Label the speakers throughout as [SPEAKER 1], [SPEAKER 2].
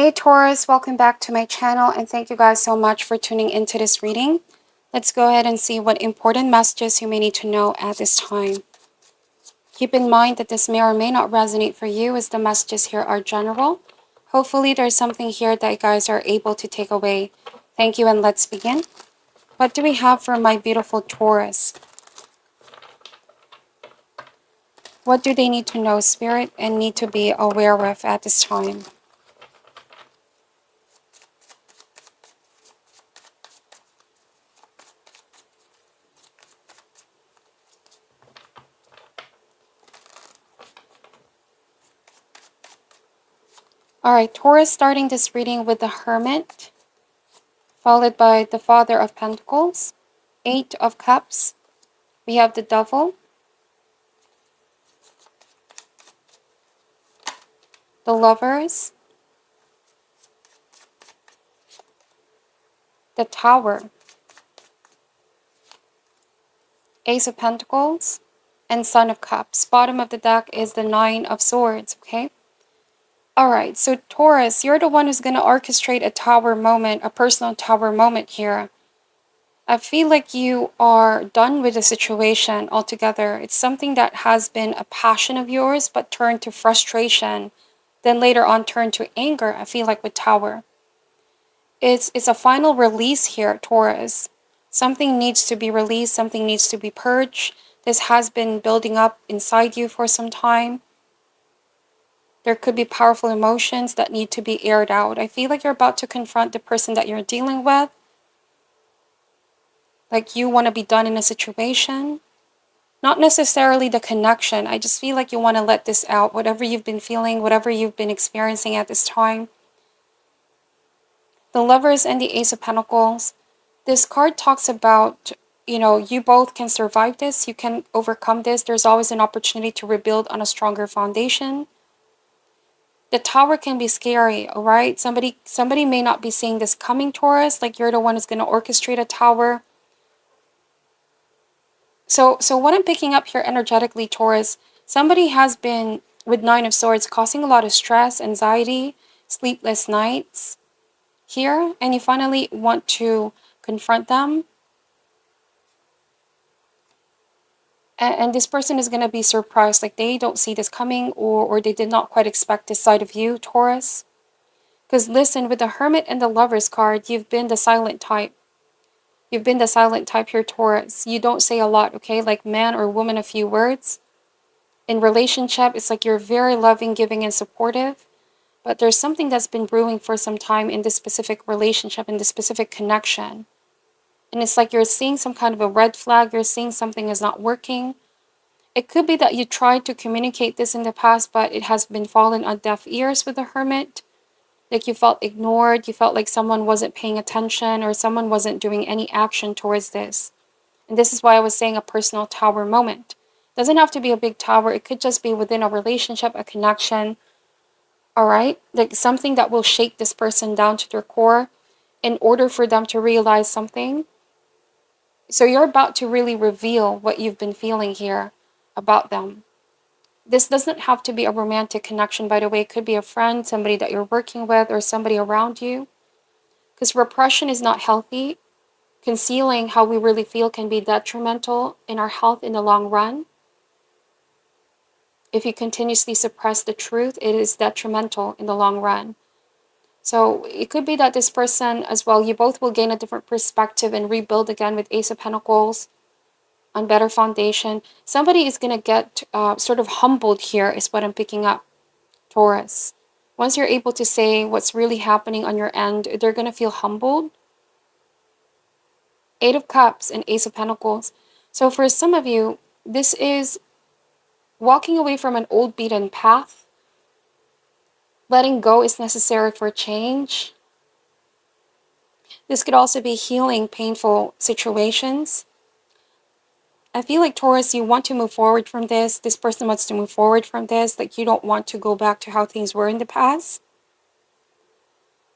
[SPEAKER 1] Hey Taurus, welcome back to my channel and thank you guys so much for tuning into this reading. Let's go ahead and see what important messages you may need to know at this time. Keep in mind that this may or may not resonate for you as the messages here are general. Hopefully there's something here that you guys are able to take away. Thank you and let's begin. What do we have for my beautiful Taurus? What do they need to know, Spirit, and need to be aware of at this time? Alright, Taurus, starting this reading with the Hermit, followed by the Father of Pentacles, Eight of Cups. We have the Devil, the Lovers, the Tower, Ace of Pentacles, and Son of Cups. Bottom of the deck is the Nine of Swords, okay? Alright, so Taurus, you're the one who's going to orchestrate a tower moment, a personal tower moment here. I feel like you are done with the situation altogether. It's something that has been a passion of yours, but turned to frustration, then later on turned to anger, I feel like with Tower. It's a final release here, Taurus. Something needs to be released, something needs to be purged. This has been building up inside you for some time. There could be powerful emotions that need to be aired out. I feel like you're about to confront the person that you're dealing with. Like you want to be done in a situation. Not necessarily the connection. I just feel like you want to let this out. Whatever you've been feeling, whatever you've been experiencing at this time. The Lovers and the Ace of Pentacles. This card talks about, you both can survive this. You can overcome this. There's always an opportunity to rebuild on a stronger foundation. The Tower can be scary, all right? Somebody may not be seeing this coming, Taurus. Like you're the one who's going to orchestrate a tower. So what I'm picking up here energetically, Taurus, somebody has been, with Nine of Swords, causing a lot of stress, anxiety, sleepless nights here, and you finally want to confront them. And this person is going to be surprised, like they don't see this coming, or they did not quite expect this side of you, Taurus. Because listen, with the Hermit and the Lovers card, you've been the silent type. You've been the silent type here, Taurus. You don't say a lot, okay? Like man or woman, a few words. In relationship, it's like you're very loving, giving, and supportive. But there's something that's been brewing for some time in this specific relationship, in this specific connection. And it's like you're seeing some kind of a red flag. You're seeing something is not working. It could be that you tried to communicate this in the past, but it has been fallen on deaf ears with the Hermit. Like you felt ignored, you felt like someone wasn't paying attention or someone wasn't doing any action towards this. And this is why I was saying a personal tower moment. It doesn't have to be a big tower. It could just be within a relationship, a connection. All right? Like something that will shake this person down to their core in order for them to realize something. So you're about to really reveal what you've been feeling here about them. This doesn't have to be a romantic connection, by the way. It could be a friend, somebody that you're working with, or somebody around you. Because repression is not healthy. Concealing how we really feel can be detrimental in our health in the long run. If you continuously suppress the truth, it is detrimental in the long run. So it could be that this person as well, you both will gain a different perspective and rebuild again with Ace of Pentacles. On better foundation. Somebody is going to get sort of humbled here is what I'm picking up, Taurus. Once you're able to say what's really happening on your end, they're going to feel humbled. Eight of Cups and Ace of Pentacles. So for some of you, this is walking away from an old beaten path. Letting go is necessary for change. This could also be healing painful situations. I feel like, Taurus, you want to move forward from this. This person wants to move forward from this. Like you don't want to go back to how things were in the past.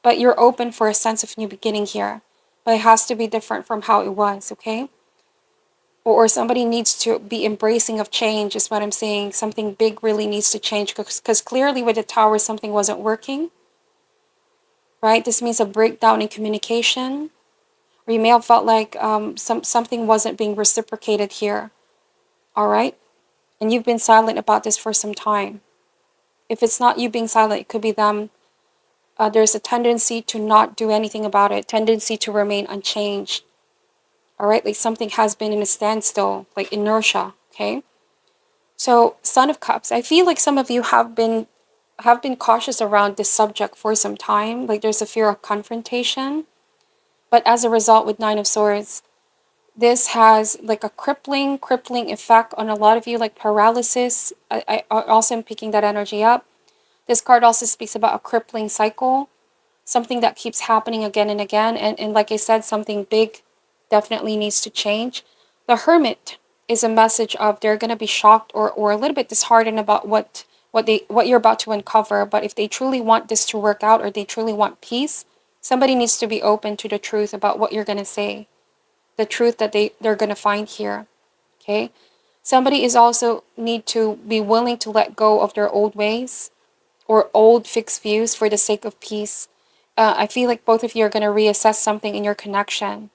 [SPEAKER 1] But you're open for a sense of new beginning here. But it has to be different from how it was, okay? Or somebody needs to be embracing of change is what I'm saying. Something big really needs to change. Because clearly with the Tower, something wasn't working. right? This means a breakdown in communication, or you may have felt like something wasn't being reciprocated here, all right? And you've been silent about this for some time. If it's not you being silent, it could be them. There's a tendency to not do anything about it, tendency to remain unchanged, all right? Like something has been in a standstill, like inertia, okay? So, Son of Cups, I feel like some of you have been cautious around this subject for some time. Like there's a fear of confrontation. But as a result, with Nine of Swords, this has like a crippling effect on a lot of you, like paralysis. I also am picking that energy up. This card also speaks about a crippling cycle, something that keeps happening again and again. And like I said, something big definitely needs to change. The Hermit is a message of they're going to be shocked or a little bit disheartened about what you're about to uncover. But if they truly want this to work out or they truly want peace, somebody needs to be open to the truth about what you're going to say, the truth that they're going to find here. Okay, somebody is also need to be willing to let go of their old ways or old fixed views for the sake of peace. I feel like both of you are going to reassess something in your connection.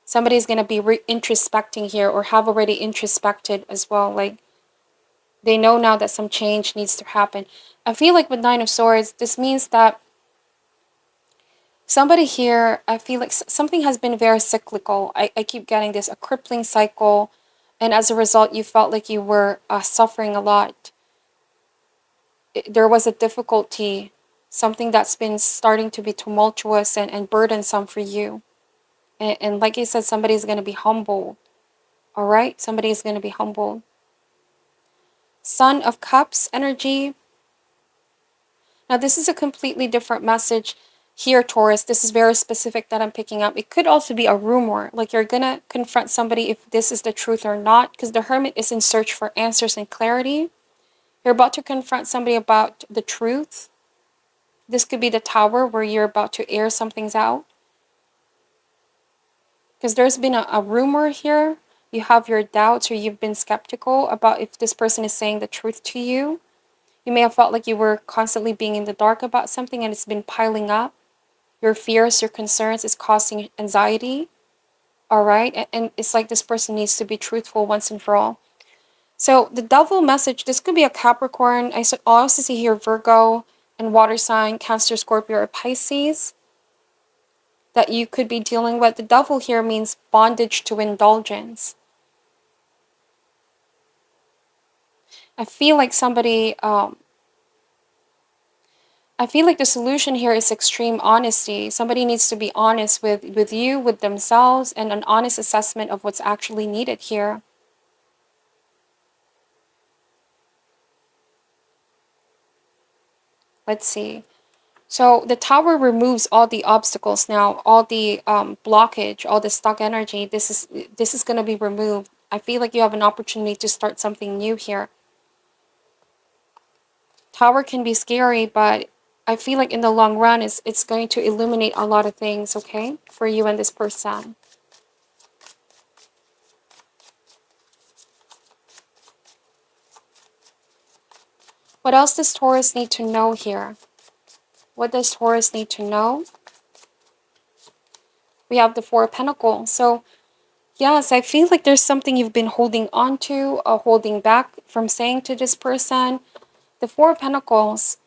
[SPEAKER 1] Somebody's going to be introspecting here or have already introspected as well. Like they know now that some change needs to happen. I feel like with Nine of Swords, this means that somebody here, I feel like something has been very cyclical. I keep getting this, a crippling cycle. And as a result, you felt like you were suffering a lot. There was a difficulty, something that's been starting to be tumultuous and burdensome for you. And like I said, somebody's going to be humbled. All right? Somebody is going to be humbled. Son of Cups energy. Now, this is a completely different message here, Taurus. This is very specific that I'm picking up. It could also be a rumor. Like you're going to confront somebody if this is the truth or not. Because the Hermit is in search for answers and clarity. You're about to confront somebody about the truth. This could be the Tower where you're about to air some things out. Because there's been a rumor here. You have your doubts or you've been skeptical about if this person is saying the truth to you. You may have felt like you were constantly being in the dark about something and it's been piling up. Your fears, your concerns is causing anxiety. All right? And it's like this person needs to be truthful once and for all. So the Devil message, this could be a Capricorn. I also see here Virgo and water sign, Cancer, Scorpio, or Pisces that you could be dealing with. The Devil here means bondage to indulgence. I feel like I feel like the solution here is extreme honesty. Somebody needs to be honest with you, with themselves, and an honest assessment of what's actually needed here. Let's see. So the Tower removes all the obstacles now, all the blockage, all the stuck energy. This is going to be removed. I feel like you have an opportunity to start something new here. Tower can be scary, but I feel like in the long run, it's going to illuminate a lot of things, okay, for you and this person. What else does Taurus need to know here? What does Taurus need to know? We have the Four of Pentacles. So, yes, I feel like there's something you've been holding on to, holding back from saying to this person. The Four of Pentacles.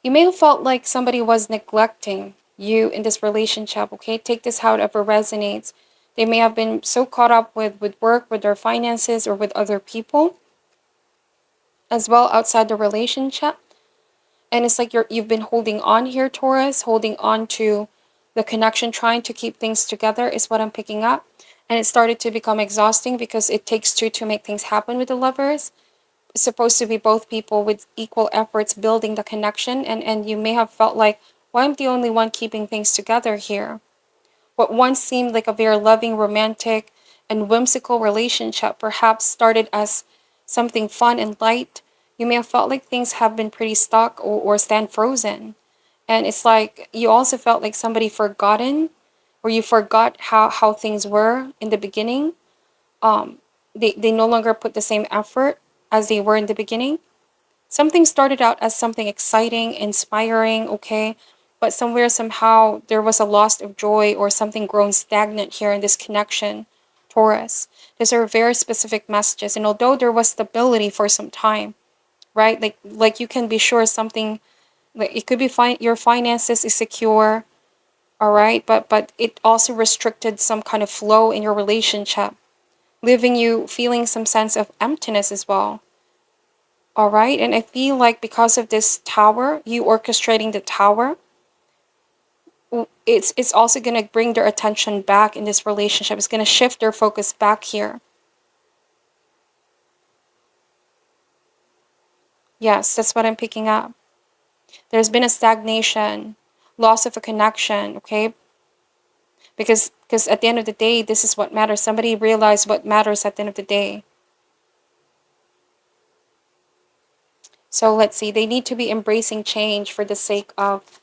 [SPEAKER 1] You may have felt like somebody was neglecting you in this relationship, okay? Take this however resonates. They may have been so caught up with work, with their finances, or with other people as well outside the relationship. And it's like you've been holding on here, Taurus, holding on to the connection, trying to keep things together is what I'm picking up. And it started to become exhausting because it takes two to make things happen with the lovers. It's supposed to be both people with equal efforts building the connection. And you may have felt like, why am I the only one keeping things together here? What once seemed like a very loving, romantic, and whimsical relationship perhaps started as something fun and light. You may have felt like things have been pretty stuck or stand frozen. And it's like you also felt like somebody forgotten or you forgot how things were in the beginning. They no longer put the same effort as they were in the beginning. Something started out as something exciting, inspiring, okay? But somewhere, somehow, there was a loss of joy or something grown stagnant here in this connection, Taurus. These are very specific messages. And although there was stability for some time, right? Like you can be sure something, like it could be fine, your finances is secure, all right? But it also restricted some kind of flow in your relationship, leaving you feeling some sense of emptiness as well. All right. And I feel like because of this tower, you orchestrating the tower, it's also going to bring their attention back in this relationship. It's going to shift their focus back here. Yes, that's what I'm picking up. There's been a stagnation, loss of a connection, okay? Because at the end of the day, this is what matters. Somebody realized what matters at the end of the day. So let's see, they need to be embracing change for the sake of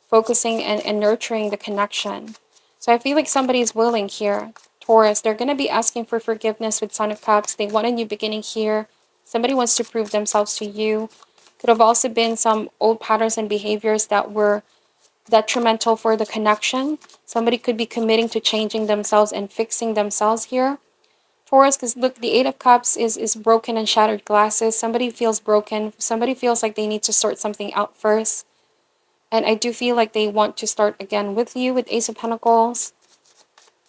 [SPEAKER 1] focusing and nurturing the connection. So I feel like somebody is willing here. Taurus, they're going to be asking for forgiveness with Son of Cups. They want a new beginning here. Somebody wants to prove themselves to you. Could have also been some old patterns and behaviors that were detrimental for the connection. Somebody could be committing to changing themselves and fixing themselves here. Taurus, because look, the Eight of Cups is broken and shattered glasses. Somebody feels broken. Somebody feels like they need to sort something out first. And I do feel like they want to start again with you with Ace of Pentacles.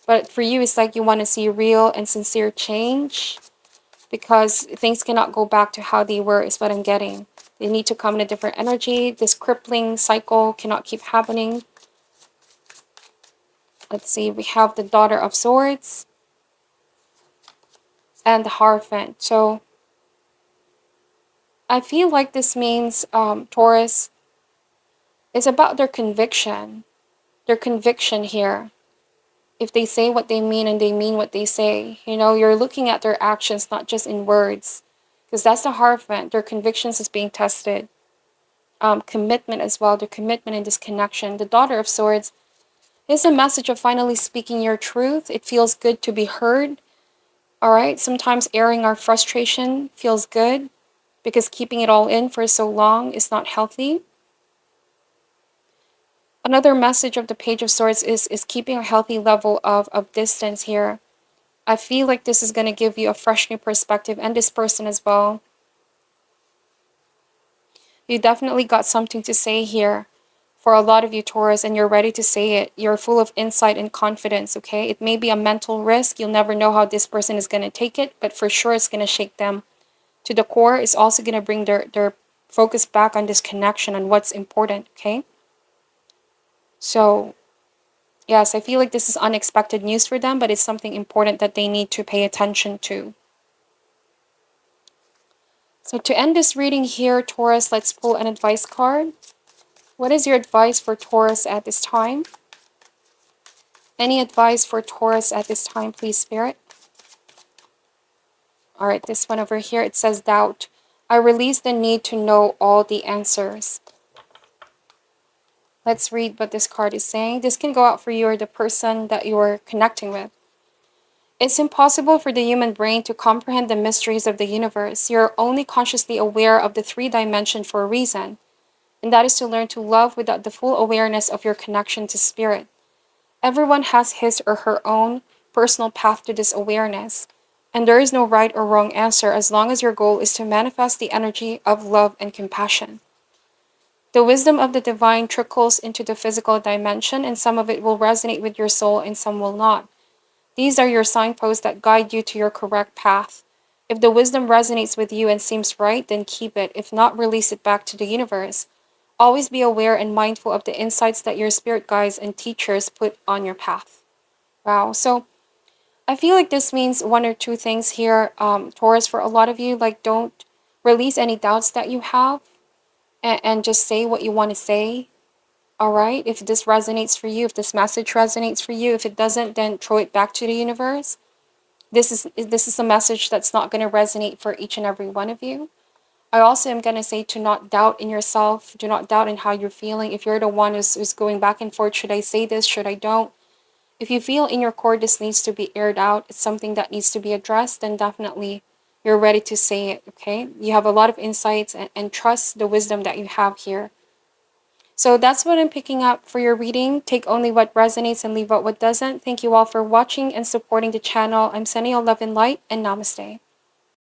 [SPEAKER 1] But for you, it's like you want to see real and sincere change, because things cannot go back to how they were, is what I'm getting. They need to come in a different energy. This crippling cycle cannot keep happening. Let's see, we have the Daughter of Swords and the Hierophant. So I feel like this means, Taurus, it's about their conviction. Their conviction here. If they say what they mean and they mean what they say, you know, you're looking at their actions, not just in words. Because that's the Hierophant. Their convictions is being tested. Commitment as well. Their commitment in this connection. The Daughter of Swords is a message of finally speaking your truth. It feels good to be heard. All right. Sometimes airing our frustration feels good, because keeping it all in for so long is not healthy. Another message of the Page of Swords is keeping a healthy level of distance here. I feel like this is going to give you a fresh new perspective, and this person as well. You definitely got something to say here for a lot of you, Taurus, and you're ready to say it. You're full of insight and confidence, okay? It may be a mental risk. You'll never know how this person is going to take it, but for sure it's going to shake them to the core. It's also going to bring their focus back on this connection and what's important, okay? So yes, I feel like this is unexpected news for them, but it's something important that they need to pay attention to. So to end this reading here, Taurus, let's pull an advice card. What is your advice for Taurus at this time? Any advice for Taurus at this time, please, Spirit? All right, this one over here, it says doubt. I release the need to know all the answers. Let's read what this card is saying. This can go out for you or the person that you're connecting with. It's impossible for the human brain to comprehend the mysteries of the universe. You're only consciously aware of the three dimensions for a reason, and that is to learn to love without the full awareness of your connection to spirit. Everyone has his or her own personal path to this awareness, and there is no right or wrong answer as long as your goal is to manifest the energy of love and compassion. The wisdom of the divine trickles into the physical dimension, and some of it will resonate with your soul and some will not. These are your signposts that guide you to your correct path. If the wisdom resonates with you and seems right, then keep it. If not, release it back to the universe. Always be aware and mindful of the insights that your spirit guides and teachers put on your path. Wow. So I feel like this means one or two things here, Taurus, for a lot of you. Like, don't release any doubts that you have, and just say what you want to say. All right. If this resonates for you, if this message resonates for you, if it doesn't, then throw it back to the universe. This is a message that's not going to resonate for each and every one of you. I also am going to say to not doubt in yourself. Do not doubt in how you're feeling. If you're the one who's going back and forth, should I say this? Should I don't? If you feel in your core this needs to be aired out, it's something that needs to be addressed, then definitely You're ready to say it, okay? You have a lot of insights and trust the wisdom that you have here. So that's what I'm picking up for your reading. Take only what resonates and leave out what doesn't. Thank you all for watching and supporting the channel. I'm sending you love and light, and namaste.